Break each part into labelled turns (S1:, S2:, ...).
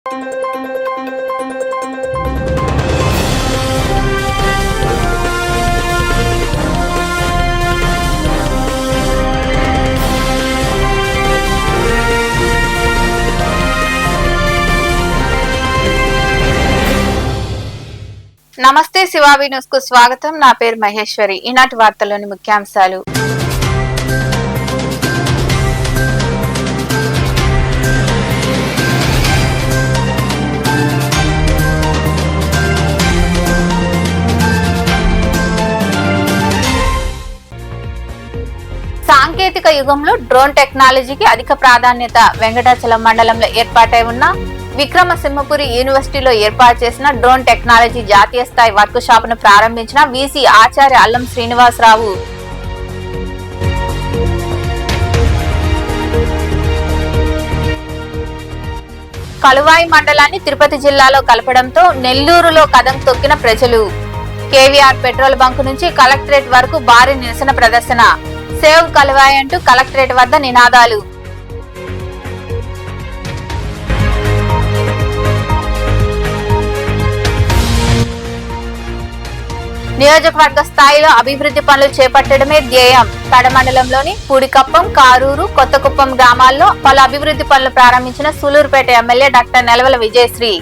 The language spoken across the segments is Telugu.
S1: నమస్తే శివావి న్యూస్ కు స్వాగతం. నా పేరు మహేశ్వరి. ఈనాటి వార్తల్లోని ముఖ్యాంశాలు. సాంకేతిక యుగంలో డ్రోన్ టెక్నాలజీకి అధిక ప్రాధాన్యత. వెంకటాచలం మండలంలో ఏర్పాటై ఉన్న విక్రమసింహపురి యూనివర్సిటీలో ఏర్పాటు చేసిన డ్రోన్ టెక్నాలజీ జాతీయ స్థాయి వర్క్ షాప్ ను ప్రారంభించిన వీసీ ఆచార్య అల్లం శ్రీనివాసరావు. కలువాయి మండలాన్ని తిరుపతి జిల్లాలో కలపడంతో నెల్లూరులో కదం తొక్కిన ప్రజలు. కేవీఆర్ పెట్రోల్ బంక్ నుంచి కలెక్టరేట్ వరకు భారీ నిరసన ప్రదర్శన. సేవ్ కలువాయి అంటూ కలెక్టరేట్ వద్ద నినాదాలు. నియోజకవర్గ స్థాయిలో అభివృద్ధి పనులు చేపట్టడమే ధ్యేయం. తడ మండలంలోని పూడికప్పం, కారూరు, కొత్తకుప్పం గ్రామాల్లో పలు అభివృద్ధి పనులు ప్రారంభించిన సూలూరుపేట ఎమ్మెల్యే డాక్టర్ నెలవల విజయశ్రీ.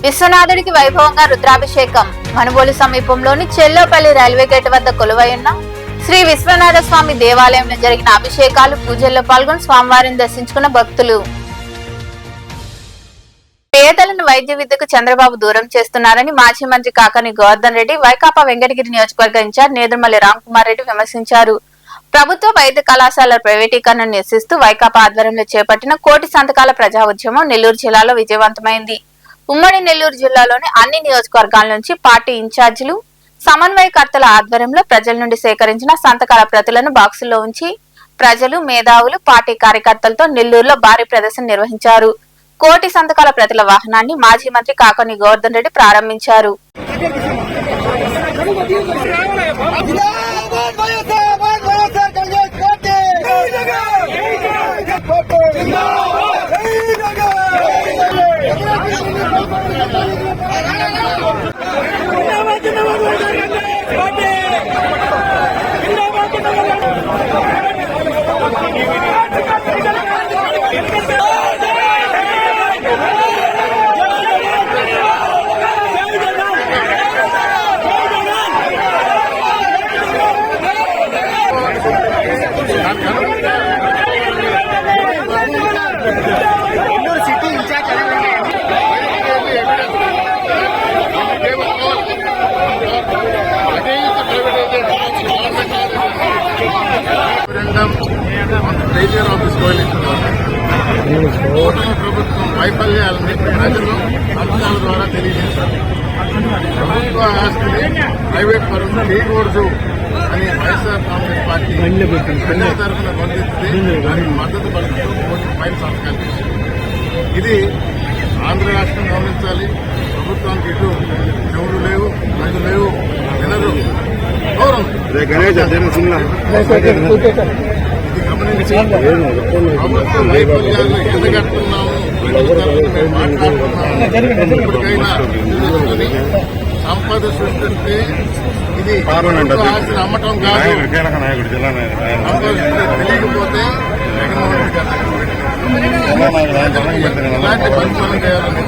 S1: విశ్వనాథుడికి వైభవంగా రుద్రాభిషేకం. మనుబోలు సమీపంలోని చెల్లోపల్లి రైల్వే గేట్ వద్ద కొలువైన శ్రీ విశ్వనాథ స్వామి దేవాలయంలో జరిగిన అభిషేకాలు, పూజల్లో పాల్గొని స్వామివారిని దర్శించుకున్న భక్తులు. పేదలను వైద్య విద్యకు చంద్రబాబు దూరం చేస్తున్నారని మాజీ మంత్రి కాకాని గోవర్ధన్ రెడ్డి, వైకాపా వెంకటగిరి నియోజకవర్గ ఇన్ఛార్జ్ నేదురుమల్లి రామ్కుమార్ రెడ్డి విమర్శించారు. ప్రభుత్వ వైద్య కళాశాలల ప్రైవేటీకరణను నిరసిస్తూ వైకాపా ఆధ్వర్యంలో చేపట్టిన కోటి సంతకాల ప్రజా ఉద్యమం నెల్లూరు జిల్లాలో విజయవంతమైంది. ఉమ్మడి నెల్లూరు జిల్లాలోని అన్ని నియోజకవర్గాల నుంచి పార్టీ ఇన్ఛార్జీలు, సమన్వయకర్తల ఆధ్వర్యంలో ప్రజల నుండి సేకరించిన సంతకాల ప్రతులను బాక్సుల్లో ఉంచి ప్రజలు, మేధావులు, పార్టీ కార్యకర్తలతో నెల్లూరులో భారీ ప్రదర్శన నిర్వహించారు. కోటి సంతకాల ప్రతుల వాహనాన్ని మాజీ మంత్రి కాకాని గోవర్ధన్ రెడ్డి ప్రారంభించారు.
S2: ప్రభుత్వం వైఫల్యాలని ప్రజలు అంశాల ద్వారా తెలియజేశారు. ప్రభుత్వ ఆస్తిని ప్రైవేట్ పరులు చేయకూడదు అని వైఎస్ఆర్ కాంగ్రెస్ పార్టీ ప్రజల తరఫున బంధిస్తే దానికి మద్దతు పలుకుతూ కోటి పైన సంతకాలు చేశారు. ఇది ఆంధ్ర రాష్ట్రం గమనించాలి. ప్రభుత్వానికి ఇటు చెవులు లేవు, ప్రజలు లేవు, వినరు, గౌరవం. ఇది గమనించి ప్రభుత్వ వైఫల్యాలను ఎండగడుతున్నాము, ప్రజల తరఫున మేము మాట్లాడుతున్నాము. ఇప్పటికైనా తెలుసుకుని సంపద సృష్టిస్తే ఇది ఆస్తిని అమ్మటం కాదు. సంపద తెలియకపోతే జగన్మోహన్ రెడ్డి ఇలాంటి పరిపాలన చేయాలని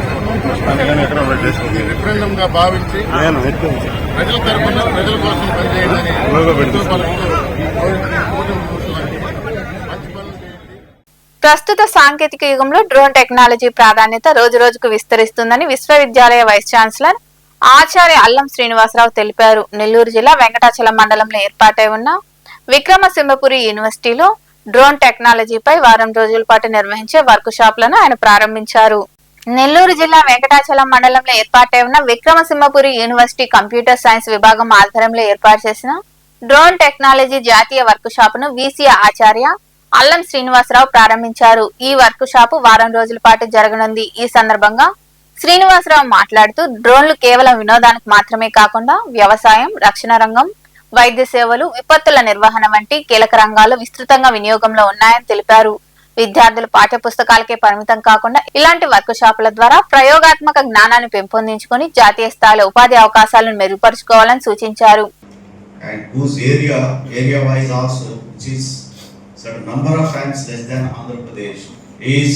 S2: రిఫరెండం గా భావించి ప్రజల తరఫున ప్రజల కోసం పనిచేయాలని
S1: ప్రస్తుత సాంకేతిక యుగంలో డ్రోన్ టెక్నాలజీ ప్రాధాన్యత రోజు రోజుకు విస్తరిస్తుందని విశ్వవిద్యాలయ వైస్ ఛాన్సలర్ ఆచార్య అల్లం శ్రీనివాసరావు తెలిపారు. నెల్లూరు జిల్లా వెంకటాచలం మండలంలో ఏర్పాటై ఉన్న విక్రమసింహపురి యూనివర్సిటీలో డ్రోన్ టెక్నాలజీపై వారం రోజుల పాటు నిర్వహించే వర్క్ షాప్లను ఆయన ప్రారంభించారు. నెల్లూరు జిల్లా వెంకటాచలం మండలంలో ఏర్పాటై ఉన్న విక్రమసింహపురి యూనివర్సిటీ కంప్యూటర్ సైన్స్ విభాగం ఆధ్వర్యంలో ఏర్పాటు చేసిన డ్రోన్ టెక్నాలజీ జాతీయ వర్క్ షాప్ ను వీసీ ఆచార్య అల్లం శ్రీనివాసరావు ప్రారంభించారు. ఈ వర్క్ షాపు వారం రోజుల పాటు జరగనుంది. ఈ సందర్భంగా శ్రీనివాసరావు మాట్లాడుతూ డ్రోన్లు కేవలం వినోదానికి మాత్రమే కాకుండా వ్యవసాయం, రక్షణ రంగం, వైద్య సేవలు, విపత్తుల నిర్వహణ వంటి కీలక రంగాల్లో విస్తృతంగా వినియోగంలో ఉన్నాయని తెలిపారు. విద్యార్థులు పాఠ్య పుస్తకాలకే పరిమితం కాకుండా ఇలాంటి వర్క్ షాపుల ద్వారా ప్రయోగాత్మక జ్ఞానాన్ని పెంపొందించుకుని జాతీయ స్థాయిలో ఉపాధి అవకాశాలను మెరుగుపరుచుకోవాలని సూచించారు.
S3: And whose area wise also, which is certain number of times less than Andhra Pradesh, is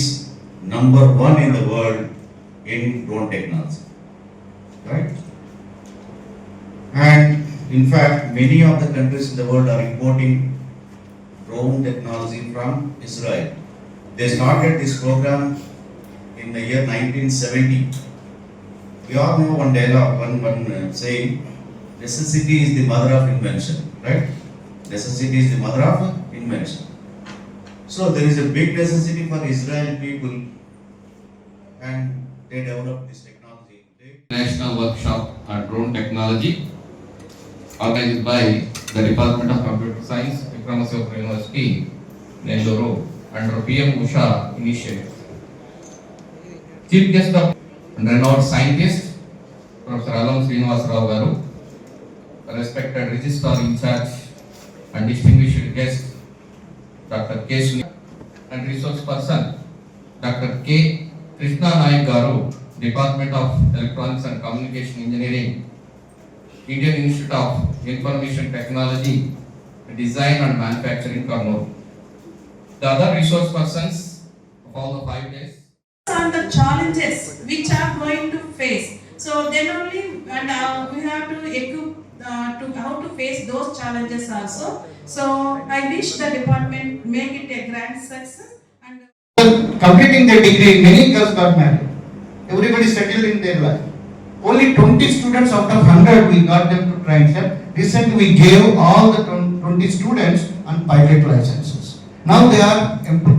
S3: number 1 in the world in drone technology, right? And in fact, many of the countries in the world are importing drone technology from Israel. They started this program in the year 1970. We all know one dialogue, one saying, necessity is the mother of invention, right? Necessity is the mother of invention. So there is a big necessity for Israel people, and they developed this technology.
S4: National workshop on drone technology organized by the Department of Computer Science, Vikramasinghe University, Nellore, under PM Usha initiative. Chief guest of renowned scientist Professor Allam Srinivasarao Garu, respected registrar in charge and distinguished guest Dr. K. Sunil, and resource person Dr. K. Krishna Nayak Garu, Department of Electronics and Communication Engineering, Indian Institute of Information Technology, Design and Manufacturing, Kannur. The other resource persons of all the 5 days
S5: are the challenges which are going to face. So then only, and we have to equip to how to face those challenges also. So I wish the department make it a grand success. And
S6: completing their degree, many girls got married. Everybody settled in their life. Only 20 students out of 100 we got them to train them. Recently we gave all the 20 students on pilot licenses. Now they are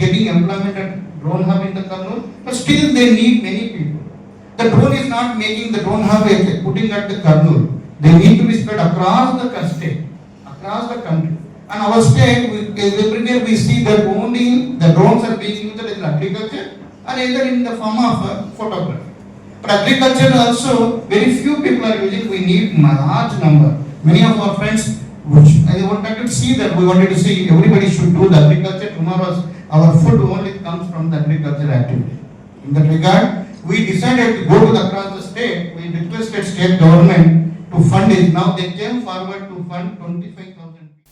S6: getting employment at Drone Hub in the Kannur, but still they need many people. The drone is not making the Drone Hub putting at the Kannur. They need to be spread across the state, across the country. And our state, everywhere we see that only the drones are being used in agriculture and either in the form of photography. But agriculture also, very few people are using. We need a large number. Many of our friends, which I wanted to see that, we wanted to see everybody should do the agriculture. Tomorrow, our food only comes from the agriculture activity. In that regard, we decided to go to across the state. We requested state government to fund it. Now they came forward to fund 25,000.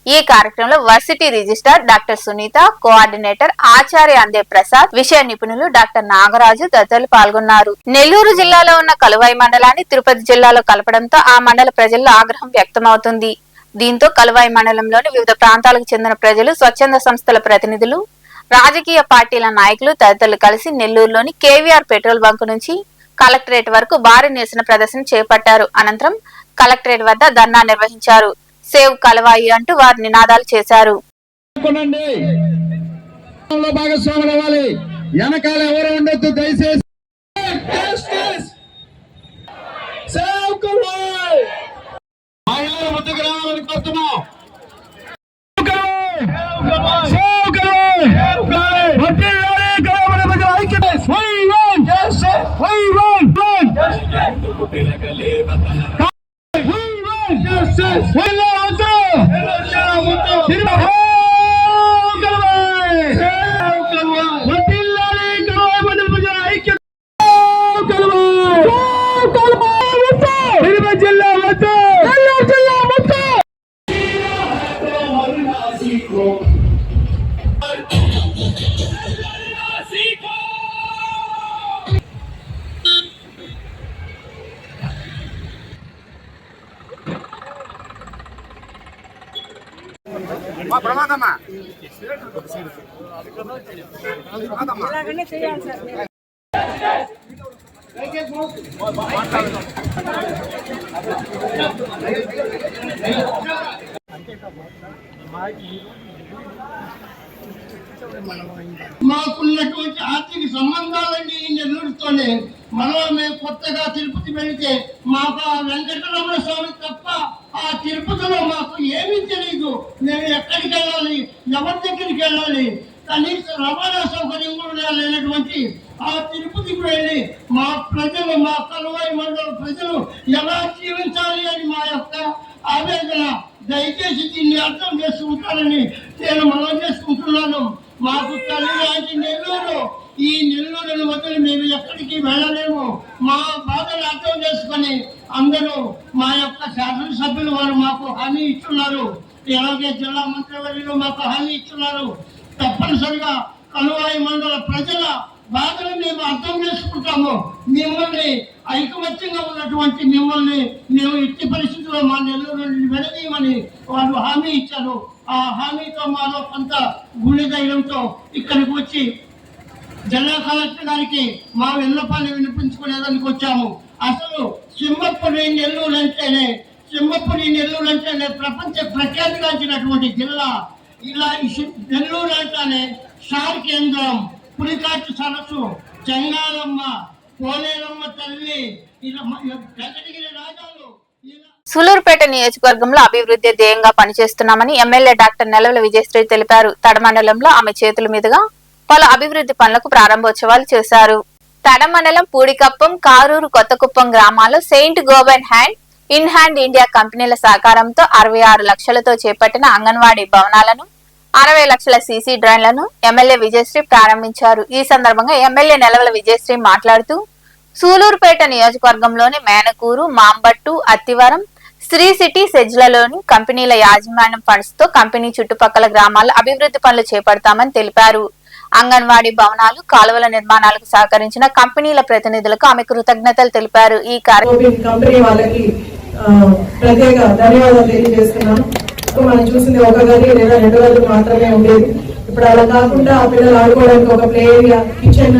S1: ఈ కార్యక్రమంలో varsity registrar doctor Sunitha, coordinator ఆచార్య అందే ప్రసాద్, విషయ నిపుణులు డాక్టర్ నాగరాజు తదితరులు పాల్గొన్నారు. నెల్లూరు జిల్లాలో ఉన్న కలువాయి మండలాన్ని తిరుపతి జిల్లాలో కలపడంతో ఆ మండల ప్రజల్లో ఆగ్రహం వ్యక్తమవుతుంది. దీంతో కలువాయి మండలంలోని వివిధ ప్రాంతాలకు చెందిన ప్రజలు, స్వచ్ఛంద సంస్థల ప్రతినిధులు, రాజకీయ పార్టీల నాయకులు తదితరులు కలిసి నెల్లూరులోని కేవీఆర్ పెట్రోల్ బంక్ నుంచి కలెక్టరేట్ వరకు భారీ నిరసన ప్రదర్శన చేపట్టారు. అనంతరం కలెక్టరేట్ వద్ద ధర్నా నిర్వహించారు. సేవ్ కలవాయి అంటూ వారు నినాదాలు చేశారు.
S7: వెనకాల ఎవరు ఉండొద్దు దయచేసి. మహిళలు ముందుకు రావాలని కోరుతున్నాం. ప్రమాదమ్మా
S8: మాకున్నటువంటి ఆర్థిక సంబంధాలన్నీ నెల్లూరుతోనే. మనం మేము కొత్తగా తిరుపతి వెళితే మాకు ఆ వెంకటరమణ స్వామి తప్ప ఆ తిరుపతిలో మాకు ఏమీ తెలియదు. మేము ఎక్కడికి వెళ్ళాలి, ఎవరి దగ్గరికి వెళ్ళాలి, కనీస రవాణా సౌకర్యం కూడా లేనటువంటి ఆ తిరుపతికి వెళ్ళి మా ప్రజలు, మా కలువాయి మండల ప్రజలు ఎలా జీవించాలి అని మా యొక్క ఆవేదన దయచేసి దీన్ని అర్థం చేసుకుంటారని నేను మనం చేసుకుంటున్నాను. మాకు తల్లి లాంటి నెల్లూరు, ఈ నెల్లూరును వదిలి మేము ఎక్కడికి వెళ్ళలేము. మా బాధను అర్థం చేసుకొని అందరూ మా యొక్క శాసనసభ్యులు వారు మాకు హామీ ఇస్తున్నారు. అలాగే జిల్లా మంత్రివర్యులు మాకు హామీ ఇస్తున్నారు. తప్పనిసరిగా కలువాయి మండల ప్రజల బాధను మేము అర్థం చేసుకుంటాము. మిమ్మల్ని ఐకమత్యంగా ఉన్నటువంటి మిమ్మల్ని మేము ఎట్టి పరిస్థితుల్లో మా నెల్లూరు నుండి విడదీయమని వాళ్ళు హామీ ఇచ్చారు. ఆ హామీతో మాలో కొంత గుండె ధైర్యంతో ఇక్కడికి వచ్చి జిల్లా కలెక్టర్ గారికి మా విన్నపాన్ని వినిపించుకునేదానికి వచ్చాము. అసలు సింహపురి నెల్లూరు అంటేనే ప్రపంచ ప్రఖ్యాతిగాంచినటువంటి జిల్లా. ఇలా నెల్లూరు అంటేనే షార్ కేంద్రం, పులికాటు సరస్సు, చెంగాలమ్మ, పోలేరమ్మ తల్లి, ఇలా వెంకటగిరి రాజాలు.
S1: సూలూరుపేట నియోజకవర్గంలో అభివృద్ధి ధ్యేయంగా పనిచేస్తున్నామని ఎమ్మెల్యే డాక్టర్ నెలవల విజయశ్రీ తెలిపారు. తడ మండలంలో ఆమె చేతుల మీదుగా పలు అభివృద్ధి పనులకు ప్రారంభోత్సవాలు చేశారు. తడ మండలం పూడికప్పం, కారూరు, కొత్తకుప్పం గ్రామాల్లో Saint Gobain hand in hand India కంపెనీల సహకారంతో 66 లక్షలతో చేపట్టిన అంగన్వాడీ భవనాలను, 60 లక్షల సీసీ డ్రైన్లను ఎమ్మెల్యే విజయశ్రీ ప్రారంభించారు. ఈ సందర్భంగా ఎమ్మెల్యే నెలవల విజయశ్రీ మాట్లాడుతూ సూలూరుపేట నియోజకవర్గంలోని మేనకూరు, మాంబట్టు, అత్తివరం, శ్రీ సిటీ, సెజ్లలోని కంపెనీల యాజమాన్యం ఫండ్స్ తో కంపెనీ చుట్టుపక్కల గ్రామాల్లో అభివృద్ధి పనులు చేపడతామని తెలిపారు. అంగన్వాడీ భవనాలు, కాలువల నిర్మాణాలకు సహకరించిన కంపెనీల ప్రతినిధులకు ఆమె కృతజ్ఞతలు తెలిపారు. ఈ
S9: కంపెనీ వాళ్ళకి ప్రత్యేక ధన్యవాదాలు తెలియజేస్తున్నాను. మనం చూసింది ఒక గది లేదా 2 గదులు మాత్రమే ఉండేది. ఇప్పుడు అలా కాకుండా ఆ పిల్లలు ఆడుకోవడానికి ఒక ప్లే ఏరియా, కిచెన్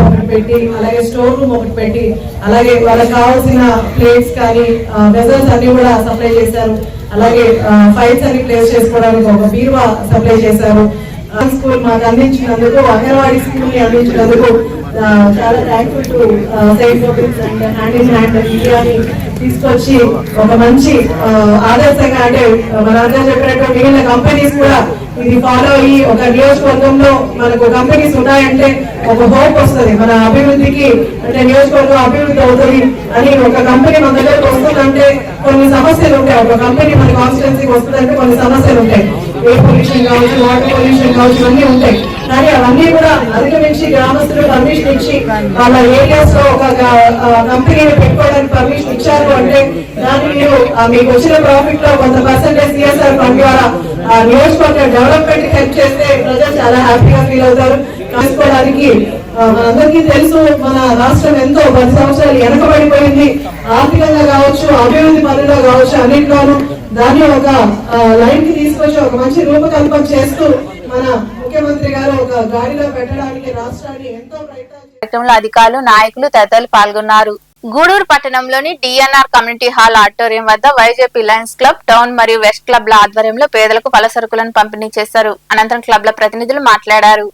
S9: ఒకటి పెట్టి, అలాగే స్టోర్ రూమ్ ఒకటి పెట్టి, అలాగే వాళ్ళకి కావాల్సిన ప్లేట్స్ కానీ వెజల్స్ అన్ని కూడా సప్లై చేశారు. అలాగే ఫైల్స్ అన్ని ప్లేస్ చేసుకోవడానికి ఒక బీరువా సప్లై చేశారు. స్కూల్ మాకు అందించినందుకు, అంగన్వాడీ స్కూల్ ని అందించినందుకు చాలా thankful to Saint Gobain's and hand in hand ఇండియాని తీసుకొచ్చి ఒక మంచి ఆదర్శంగా, అంటే మన అందరూ చెప్పినట్టు మిగిలిన కంపెనీస్ కూడా ఇది ఫాలో అయ్యి ఒక నియోజకవర్గంలో మనకు కంపెనీస్ ఉన్నాయంటే ఒక హోప్ వస్తుంది మన అభివృద్ధికి, అంటే నియోజకవర్గం అభివృద్ధి అవుతుంది అని. ఒక కంపెనీ మన దగ్గరకు వస్తుందంటే కొన్ని సమస్యలు ఉంటాయి. ఒక కంపెనీ మన కాన్స్టిట్యున్సీకి వస్తుందంటే కొన్ని సమస్యలు ఉంటాయి. ఎయిర్ పొల్యూషన్ కావచ్చు, వాటర్ పొల్యూషన్ కావచ్చు, ఇవన్నీ ఉంటాయి. కానీ అవన్నీ కూడా అధిగమించి గ్రామస్తులు పర్మిషన్ ఇచ్చి వాళ్ళ ఏరియాస్ లో ఒక కంపెనీని పెట్టుకోవడానికి పర్మిషన్ ఇచ్చారు అంటే దాన్ని మీరు మీకు వచ్చిన ప్రాఫిట్ లో కొంత పర్సెంటేజ్ సిఎస్ఆర్ ఫండ్ ద్వారా నియోజకవర్గ డెవలప్మెంట్ హెల్ప్ చేస్తే ప్రజలు చాలా హ్యాపీగా ఫీల్ అవుతారు. చేసుకోవడానికి మనందరికీ తెలుసు, మన రాష్ట్రం ఎంతో 10 సంవత్సరాలు వెనకబడిపోయింది. ఆర్థికంగా కావచ్చు, అభివృద్ధి పనుల్లో కావచ్చు, అన్నింటిలోనూ దాన్ని ఒక లైన్ కి తీసుకొచ్చి ఒక మంచి రూపకల్పన చేస్తూ మన ముఖ్యమంత్రి గారు ఒక గాడిలో పెట్టడానికి రాష్ట్రాన్ని ఎంతో
S1: కార్యక్రమంలో అధికారులు, నాయకులు తదితరులు పాల్గొన్నారు. గూడూరు పట్టణంలోని డిఎన్ఆర్ కమ్యూనిటీ హాల్ ఆడిటోరియం వద్ద వైజేపీ లయన్స్ క్లబ్, టౌన్ మరియు వెస్ట్ క్లబ్ల ఆధ్వర్యంలో పేదలకు పలు సరుకులను పంపిణీ చేశారు. అనంతరం క్లబ్ల ప్రతినిధులు మాట్లాడారు.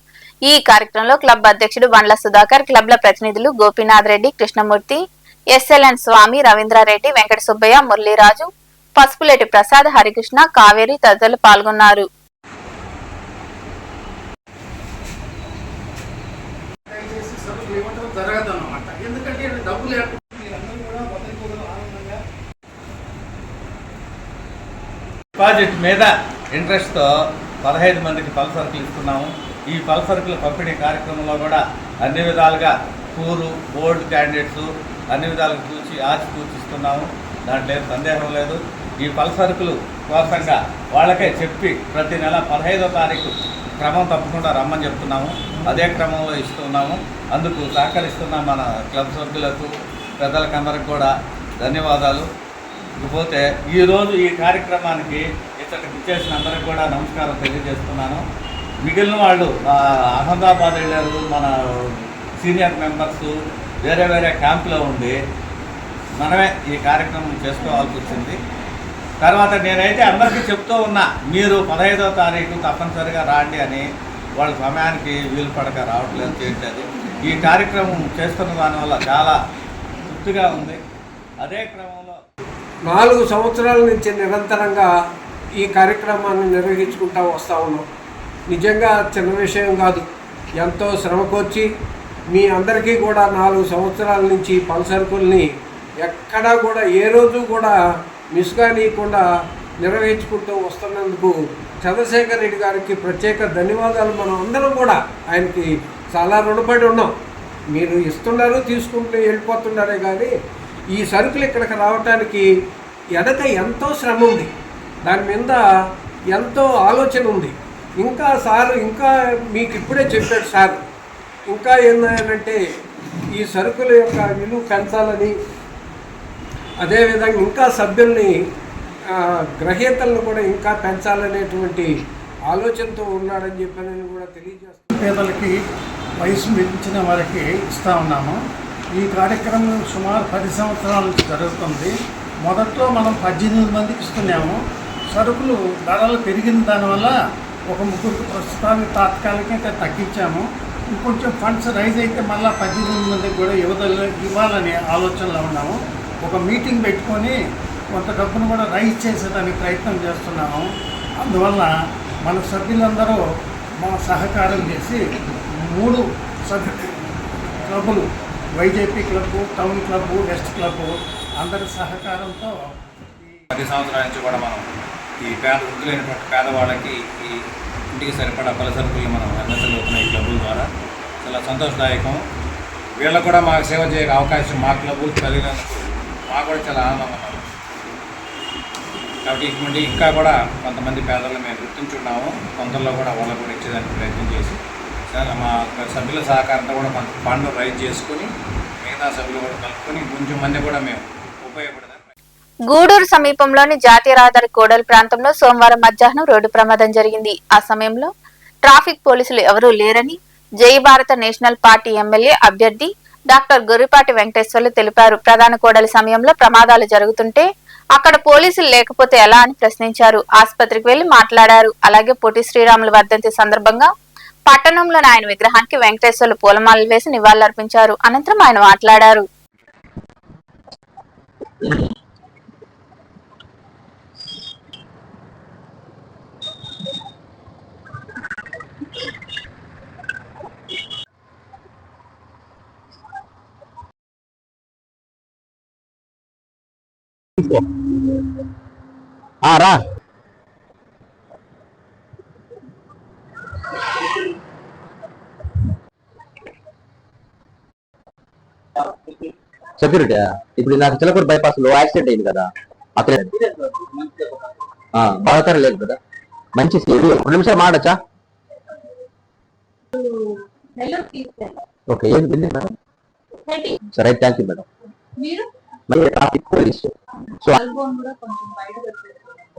S1: ఈ కార్యక్రమంలో క్లబ్ అధ్యక్షుడు బండ్ల సుధాకర్, క్లబ్ల ప్రతినిధులు గోపీనాథ్ రెడ్డి, కృష్ణమూర్తి, ఎస్ఎల్ఎన్ స్వామి, రవీంద్రారెడ్డి, వెంకట సుబ్బయ్య, మురళీరాజు, పసుపులేటి ప్రసాద్, హరికృష్ణ, కావేరి తదితరులు పాల్గొన్నారు.
S10: డిపాజిట్ మీద ఇంట్రెస్ట్తో 15 మందికి పలు సరుకులు ఇస్తున్నాము. ఈ పలు సరుకుల పంపిణీ కార్యక్రమంలో కూడా అన్ని విధాలుగా పూరు బోర్డు క్యాండిడేట్స్ అన్ని విధాలుగా ఆచితూచిస్తున్నాము. దాంట్లో ఏం సందేహం లేదు. ఈ పలు సరుకులు కోసంగా వాళ్ళకే చెప్పి ప్రతి నెల 15వ తారీఖు క్రమం తప్పకుండా రమ్మని చెప్తున్నాము. అదే క్రమంలో ఇస్తున్నాము. అందుకు సహకరిస్తున్న మన క్లబ్ సభ్యులకు, పెద్దలకందరికి కూడా ధన్యవాదాలు. ఇకపోతే ఈరోజు ఈ కార్యక్రమానికి ఇక్కడికి ఇచ్చేసిన అందరికి కూడా నమస్కారం తెలియజేస్తున్నాను. మిగిలిన వాళ్ళు అహ్మదాబాద్ వెళ్ళారు, మన సీనియర్ మెంబర్స్ వేరే వేరే క్యాంపులో ఉండి మనమే ఈ కార్యక్రమం చేసుకోవాల్సి వచ్చింది. తర్వాత నేనైతే అందరికీ చెప్తూ ఉన్నా, మీరు 15వ తారీఖు తప్పనిసరిగా రాండి అని. వాళ్ళ సమయానికి వీలు పడక రావట్లేదు, చేయట్లేదు. ఈ కార్యక్రమం చేస్తున్న దానివల్ల చాలా తృప్తిగా ఉంది. అదే క్రమంలో
S11: 4 సంవత్సరాల నుంచి నిరంతరంగా ఈ కార్యక్రమాన్ని నిర్వహించుకుంటూ వస్తూ ఉన్నాం. నిజంగా చిన్న విషయం కాదు. ఎంతో శ్రమకొచ్చి మీ అందరికీ కూడా 4 సంవత్సరాల నుంచి పలు సరుకుల్ని ఎక్కడా కూడా ఏ రోజు కూడా మిస్ కానీయకుండా నిర్వహించుకుంటూ వస్తున్నందుకు చంద్రశేఖర్ రెడ్డి గారికి ప్రత్యేక ధన్యవాదాలు. మనం అందరం కూడా ఆయనకి చాలా రుణపడి ఉన్నాం. మీరు ఇస్తున్నారు, తీసుకుంటూ వెళ్ళిపోతున్నారే కానీ ఈ సరుకులు ఇక్కడికి రావటానికి వెనక ఎంతో శ్రమ ఉంది, దాని మీద ఎంతో ఆలోచన ఉంది. ఇంకా సార్ ఇంకా మీకు ఇప్పుడే చెప్పాడు సార్, ఇంకా ఏంటంటే ఈ సరుకుల యొక్క విలువ పెంచాలని, అదేవిధంగా ఇంకా సభ్యుల్ని గ్రహీతలను కూడా ఇంకా పెంచాలనేటువంటి ఆలోచనతో ఉన్నాడని చెప్పని కూడా తెలియజేస్తాను.
S12: పేదలకి వయసు మించిన వారికి ఇస్తూ ఉన్నాము. ఈ కార్యక్రమం సుమారు 10 సంవత్సరాల నుంచి జరుగుతుంది. మొదట్లో మనం 18 మందికి ఇస్తున్నాము. సరుకులు ధరలు పెరిగిన దానివల్ల ఒక 3 ప్రస్తుతానికి తాత్కాలికంగా తగ్గించాము. ఇంకొంచెం ఫండ్స్ రైజ్ అయితే మళ్ళీ 18 మందికి కూడా ఇవ్వాలనే ఆలోచనలో ఉన్నాము. ఒక మీటింగ్ పెట్టుకొని కొంత డబ్బును కూడా రైజ్ చేసేదానికి ప్రయత్నం చేస్తున్నాము. అందువల్ల మన సభ్యులందరూ మా సహకారం చేసి 3 క్లబ్బులు, YJP club, town club, west club అందరి సహకారంతో
S10: 10 సంవత్సరాల నుంచి కూడా మనం ఈ వృద్ధులైనటువంటి పేదవాళ్ళకి ఈ ఇంటికి సరిపడా పలు సరుకులు మనం అందించగలుగుతున్నాం ఈ క్లబ్బుల ద్వారా. చాలా సంతోషదాయకం. వీళ్ళకు కూడా మాకు సేవ చేయ అవకాశం మా క్లబ్బులు కలిగినందుకు మాకు కూడా చాలా ఆనందంగా ఉన్నాం. కాబట్టి ఇటువంటి ఇంకా కూడా కొంతమంది పేదలను మేము గుర్తించున్నాము. కొందరిలో కూడా వాళ్ళకు కూడా ఇచ్చేదానికి ప్రయత్నం చేసి మా సభ్యుల సహకారంతో కూడా కొంత ఫండ్ రైజ్ చేసుకుని మిగతా సభ్యులు కూడా కలుపుకొని కొంచెం మంది కూడా మేము ఉపయోగపడదాం.
S1: గూడూరు సమీపంలోని జాతీయ రహదారి కోడలి ప్రాంతంలో సోమవారం మధ్యాహ్నం రోడ్డు ప్రమాదం జరిగింది. ఆ సమయంలో ట్రాఫిక్ పోలీసులు ఎవరూ లేరని జై భారత నేషనల్ పార్టీ ఎమ్మెల్యే అభ్యర్థి డాక్టర్ గొర్రిపాటి వెంకటేశ్వర్లు తెలిపారు. ప్రధాన కోడలి సమయంలో ప్రమాదాలు జరుగుతుంటే అక్కడ పోలీసులు లేకపోతే ఎలా అని ప్రశ్నించారు. ఆసుపత్రికి వెళ్లి మాట్లాడారు. అలాగే పొట్టి శ్రీరాములు వర్ధంతి సందర్భంగా పట్టణంలోని ఆయన విగ్రహానికి వెంకటేశ్వర్లు పూలమాలలు వేసి నివాళులర్పించారు. అనంతరం ఆయన మాట్లాడారు.
S7: రా సెక్యూరిటీ ఇప్పుడు నాకు చిలకూరు బైపాస్ లో యాక్సిడెంట్ అయింది కదా, అతనే బాగా లేదు కదా. మంచి 2 నిమిషాలు మాడచ్చా? ఓకే, ఏం మేడం? సరే, thank you madam. Traffic police.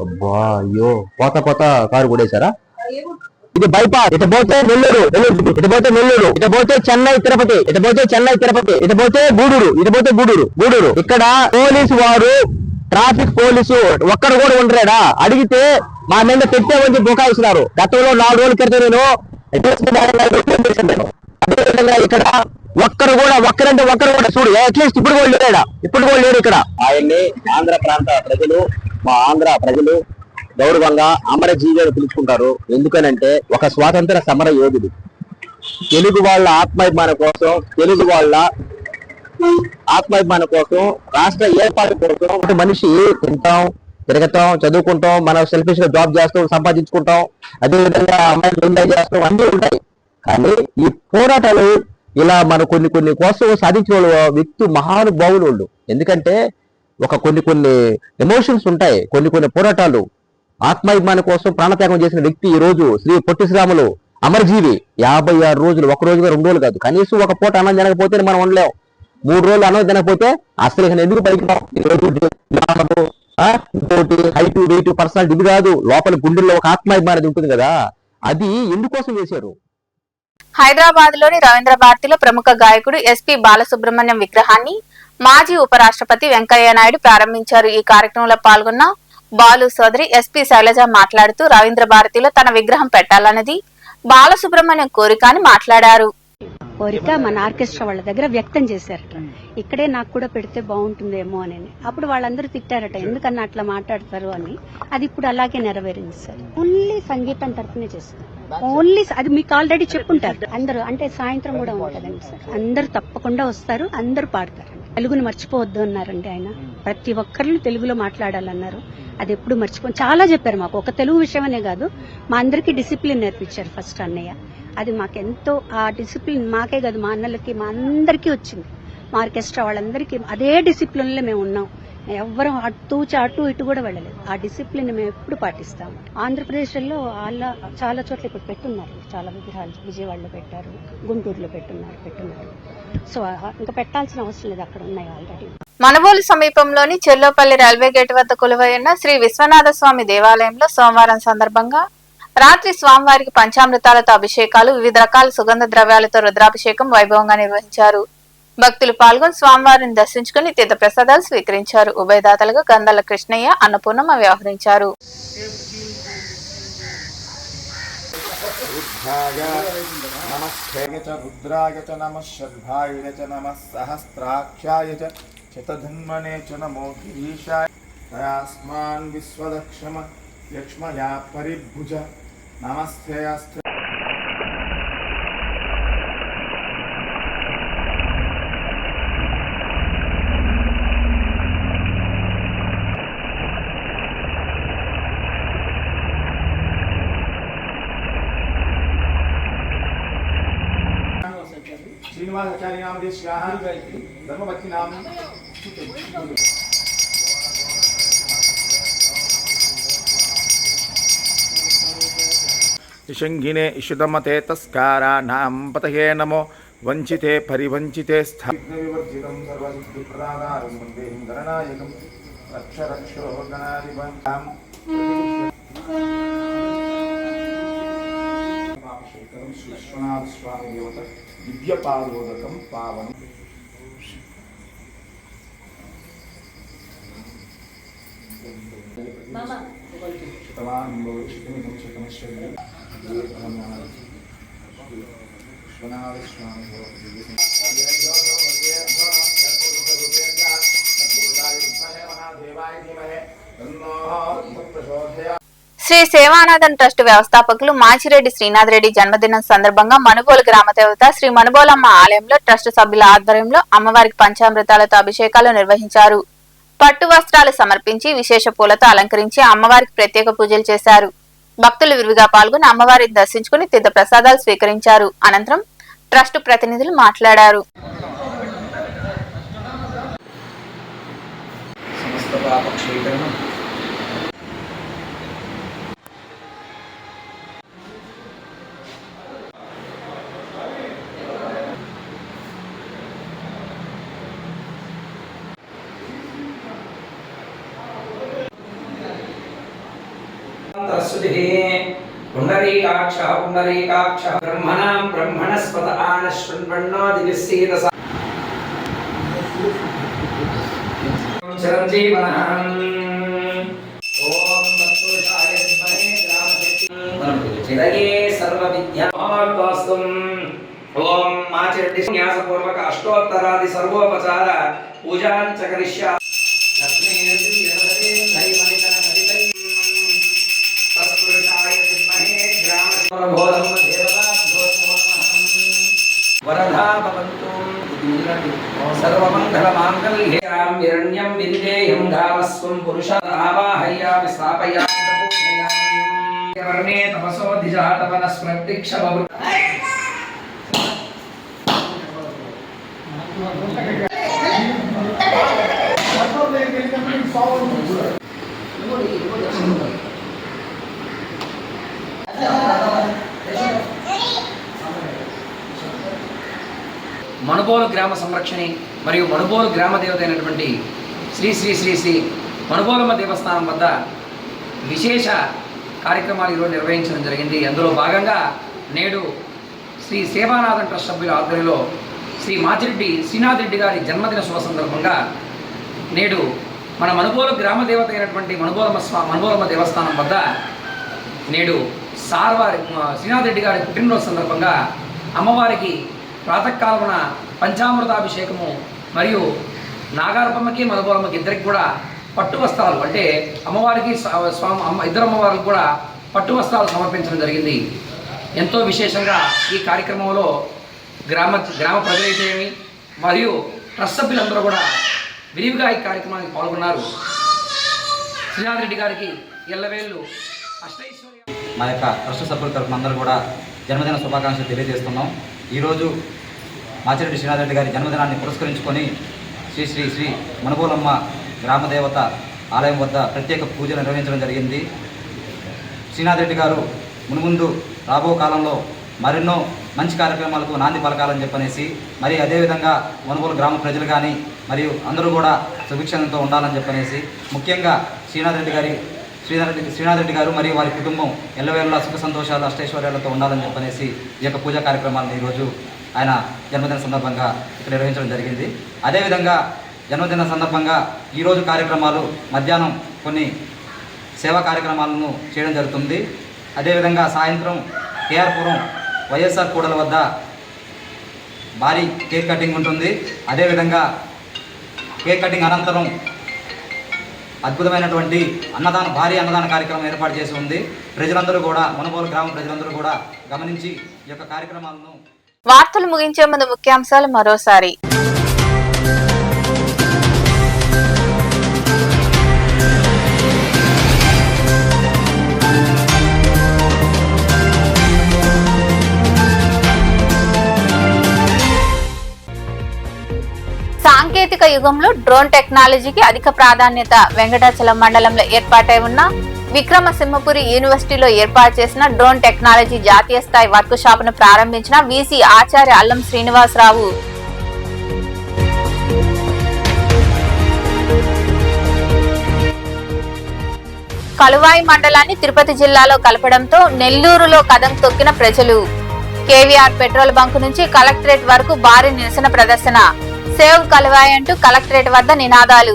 S7: అబ్బా, అయ్యో, పోతా కారు కొడేశారా? ఇది బైపాస్. ఇటు పోతే నెల్లూరు, ఇటు పోతే నెల్లూరు, ఇటు పోతే చెన్నై తిరుపతి, ఇటు పోతే చెన్నై తిరుపతి, ఇటు పోతే గూడూరు, ఇటు పోతే గూడూరు. ఇక్కడ పోలీసు వారు, ట్రాఫిక్ పోలీసు ఒక్కరు కూడా ఉండలేడా? అడిగితే మా మీద పెట్టేవని బుకాయిస్తున్నారు. గతంలో 4 రోజుల క్రితం నేను అదేవిధంగా ఇక్కడ ఒక్కరంటే ఒక్కరు కూడా చూడు, అట్లీస్ట్ ఇప్పుడు కూడా లేడు ఇక్కడ. ఆయన్ని ఆంధ్ర ప్రాంత ప్రజలు, మా ఆంధ్ర ప్రజలు గౌరవంగా అమరజీవి అని పిలుచుకుంటారు. ఎందుకనంటే ఒక స్వాతంత్ర సమర యోధుడు. తెలుగు వాళ్ళ ఆత్మాభిమానం కోసం, రాష్ట్ర ఏర్పాటు కోసం మనిషి తింటాం, తిరగతాం, చదువుకుంటాం, మనం సెల్ఫిష్ గా జాబ్ చేస్తాం, సంపాదించుకుంటాం, అదేవిధంగా అమ్మాయిలు ఎంజాయ్ చేస్తాం, అన్నీ ఉంటాయి. కానీ ఈ పోరాటాలు ఇలా మన కొన్ని కోసం సాధించిన వ్యక్తి మహానుభావులు వాళ్ళు. ఎందుకంటే ఒక కొన్ని ఎమోషన్స్ ఉంటాయి, కొన్ని పోరాటాలు ఆత్మాభిమానం కోసం ప్రాణత్యాగం చేసిన వ్యక్తి ఈ రోజు శ్రీ పొట్టి శ్రీరాములు అమరజీవి. 56 రోజులు, 1 రోజుగా 2 రోజులు కాదు, కనీసం ఒక పూట అన్నం తినకపోతే మనం ఉండలేం. 3 రోజులు అన్నం తినకపోతే అసలు ఎందుకు పైకి ఇంకోటి హైట్ వెయిట్ పర్సనాలిటీ ఇది కాదు, లోపల గుండెల్లో ఒక ఆత్మాభిమానం ఉంటుంది కదా, అది ఎందుకోసం చేశారు.
S1: హైదరాబాద్ లోని రవీంద్ర భారతిలో ప్రముఖ గాయకుడు ఎస్పీ బాలసుబ్రహ్మణ్యం విగ్రహాన్ని మాజీ ఉపరాష్ట్రపతి వెంకయ్య నాయుడు ప్రారంభించారు. ఈ కార్యక్రమంలో పాల్గొన్న బాలు సోదరి ఎస్పీ శైలజ మాట్లాడుతూ రవీంద్ర భారతిలో తన విగ్రహం పెట్టాలన్నది బాలసుబ్రహ్మణ్యం కోరిక అని మాట్లాడారు.
S13: కోరిక మన ఆర్కెస్ట్రా వాళ్ళ దగ్గర వ్యక్తం చేశారట, ఇక్కడే నాకు కూడా పెడితే బాగుంటుందేమో అని. అప్పుడు వాళ్ళందరూ తిట్టారట, ఎందుకన్నా అట్లా మాట్లాడతారు అని. అది ఇప్పుడు అలాగే నెరవేరింది సార్. ఓన్లీ సంగీతం తరఫునే చేస్తారు, ఓన్లీ అది మీకు ఆల్రెడీ చెప్పుంటారు అందరూ. అంటే సాయంత్రం కూడా ఉంటుందండి సార్, అందరూ తప్పకుండా వస్తారు, అందరూ పాడతారండి. తెలుగుని మర్చిపోవద్దు అన్నారండి ఆయన. ప్రతి ఒక్కరిని తెలుగులో మాట్లాడాలన్నారు. అది ఎప్పుడు మర్చిపోయి చాలా చెప్పారు మాకు. ఒక తెలుగు విషయమనే కాదు, మా అందరికీ డిసిప్లిన్ నేర్పించారు ఫస్ట్ అన్నయ్య. అది మాకెంతో, ఆ డిసిప్లిన్ మాకే కాదు మా అన్నలకి మా అందరికీ వచ్చింది. మా ఆర్కెస్ట్రా వాళ్ళందరికీ అదే డిసిప్లిన్లో మేము ఉన్నాం. ఎవ్వరం అటు ఇటు కూడా వెళ్ళలేదు. ఆ డిసిప్లిన్ మేము ఎప్పుడు పాటిస్తాము. ఆంధ్రప్రదేశ్లో చాలా చోట్ల ఇప్పుడు పెట్టున్నారు, చాలా విగ్రహాలు. విజయవాడలో పెట్టారు, గుంటూరులో పెట్టున్నారు. సో ఇంకా పెట్టాల్సిన అవసరం లేదు, అక్కడ ఉన్నాయి ఆల్రెడీ.
S1: మనుబోలు సమీపంలోని చెల్లోపల్లి రైల్వే గేట్ వద్ద కొలువై ఉన్న శ్రీ విశ్వనాథ స్వామి దేవాలయంలో సోమవారం సందర్భంగా రాత్రి స్వామివారికి పంచామృతాలతో అభిషేకాలు, వివిధ రకాల సుగంధ ద్రవ్యాలతో రుద్రాభిషేకం వైభవంగా నిర్వహించారు. భక్తులు పాల్గొని స్వామివారిని దర్శించుకుని తీర్థ ప్రసాదాలు స్వీకరించారు. ఉభయదాతలుగా గంధల కృష్ణయ్య, అన్నపూర్ణమ్మ వ్యవహరించారు.
S2: రుద్రాయ చ నమః శర్భాయ చ నమః సహస్రాక్షాయ చ శతధన్మనే చ నమో గిరీశాయ తయాస్మాన్ విశ్వదక్షమ లక్ష్మయా పరిభుజ నమస్తే అస్త. श्रीनिवासाचार्य नाम देश्याः धर्मपत्नी नाम इशंगिने इषुदमते तस्काराणां पतये नमो वंचिते परिवंचिते स्थाविवर्जितं सर्वसिद्धिप्रदाकारं वन्देहं गणनायकं रक्ष रक्षो गणाधिपं श्री विश्वनाथ स्वामी देवता दिव्यपादोदकं पावनं विश्वनाथ स्वामी
S1: శ్రీ సేవానాథన్ ట్రస్ట్ వ్యవస్థాపకులు మాచిరెడ్డి శ్రీనాథ్ రెడ్డి జన్మదినం సందర్భంగా మనుబోలు గ్రామ దేవత శ్రీ మనుబోలమ్మ ఆలయంలో ట్రస్ట్ సభ్యుల ఆధ్వర్యంలో అమ్మవారికి పంచామృతాలతో అభిషేకాలు నిర్వహించారు. పట్టు వస్త్రాలు సమర్పించి విశేష పూలతో అలంకరించి అమ్మవారికి ప్రత్యేక పూజలు చేశారు. భక్తులు విరివిగా పాల్గొని అమ్మవారిని దర్శించుకుని తీర్థ ప్రసాదాలు స్వీకరించారు. అనంతరం ట్రస్ట్ ప్రతినిధులు మాట్లాడారు.
S14: पुंडरीकाक्ष पुंडरीकाक्ष ब्रह्मणां ब्रह्मणस्पत आनश्वन्वन्नो दिविस्सीद चिरंजीवनः ओम तत्पुरुषाय विद्महे ग्रामशक्ति चिरये सर्वविद्यामार्गोस्तुम् ओम माचिरेड्डी न्यासपूर्वक अष्टोत्तरादि सर्वोपचार पूजां च करिष्यामि. वरदा भवन्तु सर्वमङ्गलमाङ्गल्यं हिरण्यं विन्देयं धामस्वं पुरुषः आवाहयामि स्थापयामि पूजयामि वर्णे तपसो धिजातवनस्प्रत्यक्षमवृ మనుబోలు గ్రామ సంరక్షణి మరియు మనుబోలు గ్రామ దేవత అయినటువంటి శ్రీ శ్రీ శ్రీ శ్రీ మనుబోలమ్మ దేవస్థానం వద్ద విశేష కార్యక్రమాలు ఈరోజు నిర్వహించడం జరిగింది. అందులో భాగంగా నేడు శ్రీ సేవానాథన్ ట్రస్ట్ సభ్యుల ఆధ్వర్యంలో శ్రీ మాచిరెడ్డి శ్రీనాథ్ రెడ్డి గారి జన్మదిన శుభ సందర్భంగా నేడు మన మనుబోలు గ్రామ దేవత అయినటువంటి మనుబోలమ్మ దేవస్థానం వద్ద నేడు సార్వారి శ్రీనాథ్ రెడ్డి గారి పుట్టినరోజు సందర్భంగా అమ్మవారికి ప్రాతకాలమున పంచామృతాభిషేకము మరియు నాగార్పమ్మకి మనుబోలమ్మకి ఇద్దరికి కూడా పట్టు వస్త్రాలు, అంటే అమ్మవారికి ఇద్దరు అమ్మవారికి కూడా పట్టు వస్త్రాలు సమర్పించడం జరిగింది. ఎంతో విశేషంగా ఈ కార్యక్రమంలో గ్రామ ప్రజలైతేమి మరియు ట్రస్ట్ సభ్యులందరూ కూడా విరివిగా ఈ కార్యక్రమానికి పాల్గొన్నారు. శ్రీనాథ్ రెడ్డి గారికి ఎల్లవేళ్ళు అష్టైశ్వర్య.
S15: మా యొక్క ట్రస్ట్ సభ్యుల తరఫున అందరూ కూడా జన్మదిన శుభాకాంక్షలు తెలియజేస్తున్నాం. ఈరోజు మాచిరెడ్డి శ్రీనాథ్ రెడ్డి గారి జన్మదినాన్ని పురస్కరించుకొని శ్రీ శ్రీ శ్రీ మనుబోలమ్మ గ్రామదేవత ఆలయం వద్ద ప్రత్యేక పూజలు నిర్వహించడం జరిగింది. శ్రీనాథ్ రెడ్డి గారు మున్ముందు రాబో కాలంలో మరెన్నో మంచి కార్యక్రమాలకు నాంది పలకాలని చెప్పనేసి, మరి అదేవిధంగా మనుబోలు గ్రామ ప్రజలు కానీ మరియు అందరూ కూడా సుభిక్షంతో ఉండాలని చెప్పనేసి, ముఖ్యంగా శ్రీనాథ్ రెడ్డి గారు మరియు వారి కుటుంబం ఎల్లవేళలా సుఖ సంతోషాలు అష్టైశ్వర్యాలతో ఉండాలని చెప్పనేసి ఈ యొక్క పూజా కార్యక్రమాలను ఈరోజు ఆయన జన్మదిన సందర్భంగా ఇక్కడ నిర్వహించడం జరిగింది. అదేవిధంగా జన్మదిన సందర్భంగా ఈరోజు కార్యక్రమాలు మధ్యాహ్నం కొన్ని సేవా కార్యక్రమాలను చేయడం జరుగుతుంది. అదేవిధంగా సాయంత్రం కేఆర్పురం వైఎస్ఆర్ కూడల వద్ద భారీ కేక్ కటింగ్ ఉంటుంది. అదేవిధంగా కేక్ కటింగ్ అనంతరం అద్భుతమైనటువంటి భారీ అన్నదాన కార్యక్రమం ఏర్పాటు చేసి ఉంది. ప్రజలందరూ కూడా మనుబోలు గ్రామ ప్రజలందరూ కూడా గమనించి ఈ యొక్క కార్యక్రమాలను.
S1: వార్తలు ముగించే ముందు ముఖ్యాంశాలు మరోసారి. సాంకేతిక యుగంలో డ్రోన్ టెక్నాలజీకి అధిక ప్రాధాన్యత. వెంకటాచలం మండలంలో ఏర్పాటై ఉన్న విక్రమసింహపురి యూనివర్సిటీలో ఏర్పాటు చేసిన డ్రోన్ టెక్నాలజీ జాతీయ స్థాయి వర్క్ షాప్ ను ప్రారంభించిన వీసీ ఆచార్య అల్లం శ్రీనివాసరావు. కలువాయి మండలాన్ని తిరుపతి జిల్లాలో కలపడంతో నెల్లూరులో కదం తొక్కిన ప్రజలు. కేవీఆర్ పెట్రోల్ బంక్ నుంచి కలెక్టరేట్ వరకు భారీ నిరసన ప్రదర్శన. సేవ్ కలువాయి అంటూ కలెక్టరేట్ వద్ద నినాదాలు.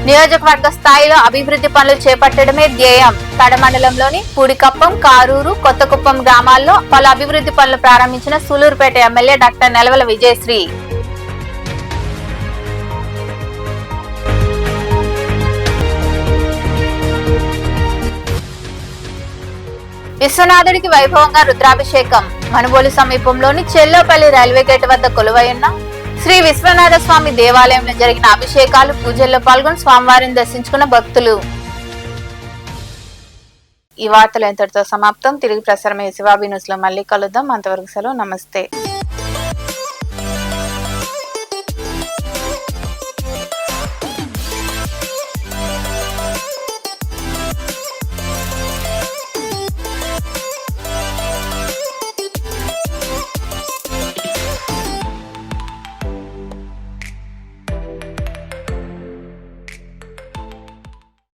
S1: నియోజకవర్గ స్థాయిలో అభివృద్ధి పనులు చేపట్టడమే ధ్యేయం. తడ మండలంలోని పూడికప్పం, కారూరు, కొత్తకుప్పం గ్రామాల్లో పలు అభివృద్ధి పనులు ప్రారంభించిన సూలూరుపేట ఎమ్మెల్యే డాక్టర్ నెలవల విజయశ్రీ. విశ్వనాథుడికి వైభవంగా రుద్రాభిషేకం. మనుబోలు సమీపంలోని చెల్లోపల్లి రైల్వే గేట్ వద్ద కొలువైన శ్రీ విశ్వనాథ స్వామి దేవాలయంలో జరిగిన అభిషేకాలు, పూజల్లో పాల్గొని స్వామివారిని దర్శించుకున్న భక్తులు. ఈ వార్తలు ఎంతటితో సమాప్తం. తిరిగి ప్రసారమయ్యే శివాబి న్యూస్ లో మళ్ళీ కలుద్దాం. అంతవరకు సెలవు. నమస్తే.